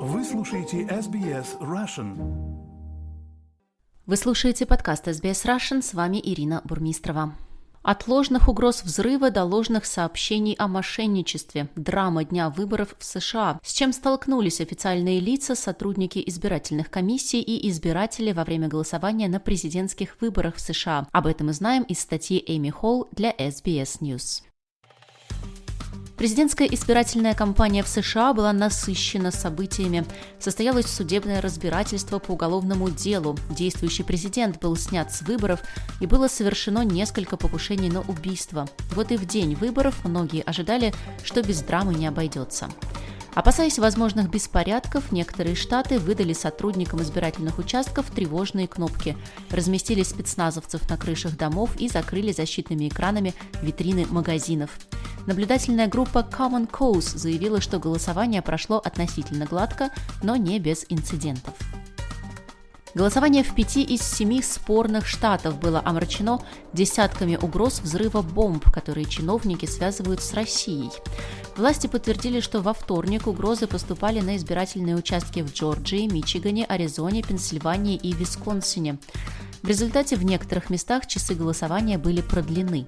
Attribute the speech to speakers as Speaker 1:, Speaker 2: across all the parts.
Speaker 1: Вы слушаете SBS Russian.
Speaker 2: Вы слушаете подкаст SBS Russian, с вами Ирина Бурмистрова. От ложных угроз взрыва до ложных сообщений о мошенничестве. Драма дня выборов в США. С чем столкнулись официальные лица, сотрудники избирательных комиссий и избиратели во время голосования на президентских выборах в США. Об этом мы знаем из статьи Эми Холл для SBS News. Президентская избирательная кампания в США была насыщена событиями. Состоялось судебное разбирательство по уголовному делу. Действующий президент был снят с выборов, и было совершено несколько покушений на убийство. Вот и в день выборов многие ожидали, что без драмы не обойдется. Опасаясь возможных беспорядков, некоторые штаты выдали сотрудникам избирательных участков тревожные кнопки, разместили спецназовцев на крышах домов и закрыли защитными экранами витрины магазинов. Наблюдательная группа Common Cause заявила, что голосование прошло относительно гладко, но не без инцидентов. Голосование в 5 из 7 спорных штатов было омрачено десятками угроз взрыва бомб, которые чиновники связывают с Россией. Власти подтвердили, что во вторник угрозы поступали на избирательные участки в Джорджии, Мичигане, Аризоне, Пенсильвании и Висконсине. В результате в некоторых местах часы голосования были продлены.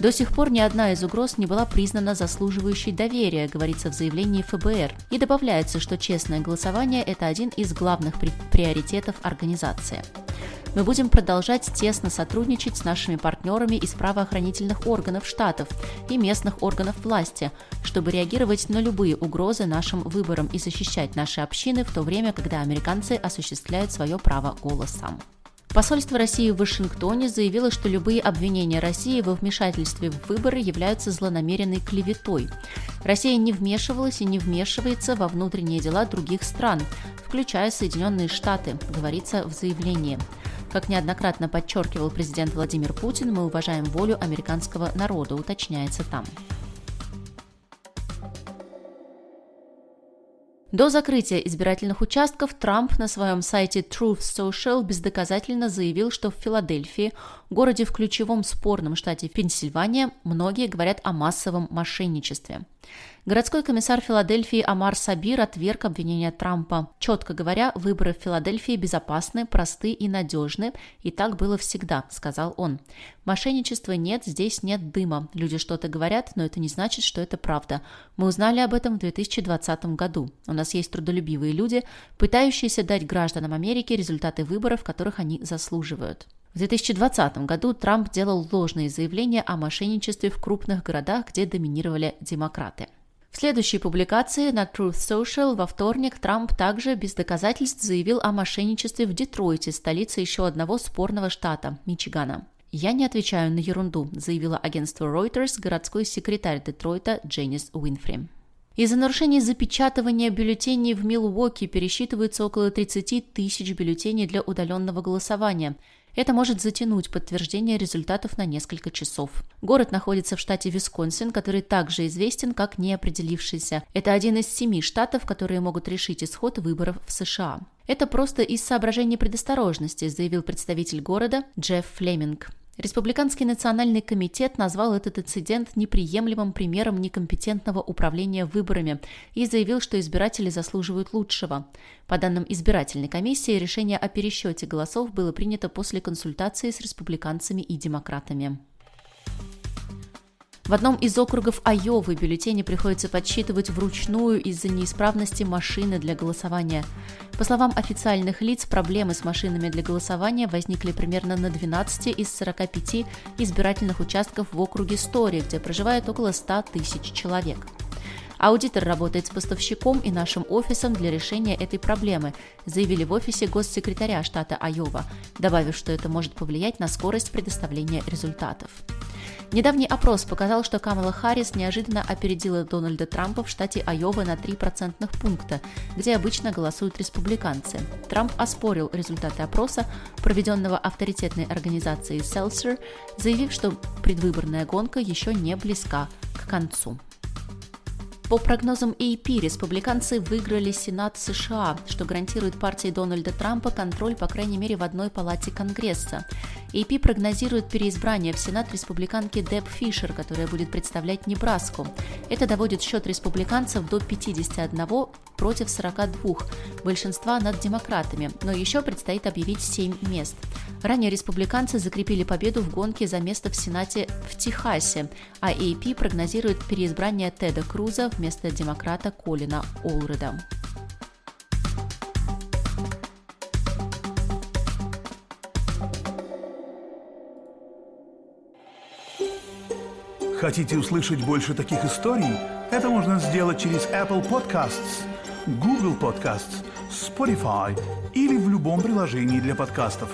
Speaker 2: До сих пор ни одна из угроз не была признана заслуживающей доверия, говорится в заявлении ФБР. И добавляется, что честное голосование – это один из главных приоритетов организации. Мы будем продолжать тесно сотрудничать с нашими партнерами из правоохранительных органов штатов и местных органов власти, чтобы реагировать на любые угрозы нашим выборам и защищать наши общины в то время, когда американцы осуществляют свое право голоса. Посольство России в Вашингтоне заявило, что любые обвинения России во вмешательстве в выборы являются злонамеренной клеветой. Россия не вмешивалась и не вмешивается во внутренние дела других стран, включая Соединенные Штаты, говорится в заявлении. Как неоднократно подчеркивал президент Владимир Путин, мы уважаем волю американского народа, уточняется там. До закрытия избирательных участков Трамп на своем сайте Truth Social бездоказательно заявил, что в Филадельфии, городе в ключевом спорном штате Пенсильвания, многие говорят о массовом мошенничестве. Городской комиссар Филадельфии Амар Сабир отверг обвинения Трампа. Четко говоря, выборы в Филадельфии безопасны, просты и надежны, и так было всегда, сказал он. Мошенничества нет, здесь нет дыма. Люди что-то говорят, но это не значит, что это правда. Мы узнали об этом в 2020 году. У нас есть трудолюбивые люди, пытающиеся дать гражданам Америки результаты выборов, которых они заслуживают. В 2020 году Трамп делал ложные заявления о мошенничестве в крупных городах, где доминировали демократы. В следующей публикации на Truth Social во вторник Трамп также без доказательств заявил о мошенничестве в Детройте, столице еще одного спорного штата – Мичигана. «Я не отвечаю на ерунду», – заявила агентству Reuters городской секретарь Детройта Дженнис Уинфри. Из-за нарушений запечатывания бюллетеней в Милуоки пересчитывается около 30 тысяч бюллетеней для удаленного голосования. Это может затянуть подтверждение результатов на несколько часов. Город находится в штате Висконсин, который также известен как неопределившийся. Это один из 7 штатов, которые могут решить исход выборов в США. Это просто из соображений предосторожности, заявил представитель города Джефф Флеминг. Республиканский национальный комитет назвал этот инцидент неприемлемым примером некомпетентного управления выборами и заявил, что избиратели заслуживают лучшего. По данным избирательной комиссии, решение о пересчете голосов было принято после консультации с республиканцами и демократами. В одном из округов Айовы бюллетени приходится подсчитывать вручную из-за неисправности машины для голосования. По словам официальных лиц, проблемы с машинами для голосования возникли примерно на 12 из 45 избирательных участков в округе Стори, где проживает около 100 тысяч человек. Аудитор работает с поставщиком и нашим офисом для решения этой проблемы, заявили в офисе госсекретаря штата Айова, добавив, что это может повлиять на скорость предоставления результатов. Недавний опрос показал, что Камала Харрис неожиданно опередила Дональда Трампа в штате Айова на 3 процентных пункта, где обычно голосуют республиканцы. Трамп оспорил результаты опроса, проведенного авторитетной организацией Seltzer, заявив, что предвыборная гонка еще не близка к концу. По прогнозам AP, республиканцы выиграли Сенат США, что гарантирует партии Дональда Трампа контроль, по крайней мере, в одной палате Конгресса. AP прогнозирует переизбрание в Сенат республиканки Деб Фишер, которая будет представлять Небраску. Это доводит счет республиканцев до 51 против 42, большинства над демократами, но еще предстоит объявить 7 мест. Ранее республиканцы закрепили победу в гонке за место в Сенате в Техасе, а AP прогнозирует переизбрание Теда Круза вместо демократа Колина Олреда.
Speaker 1: Хотите услышать больше таких историй? Это можно сделать через Apple Podcasts, Google Podcasts, Spotify или в любом приложении для подкастов.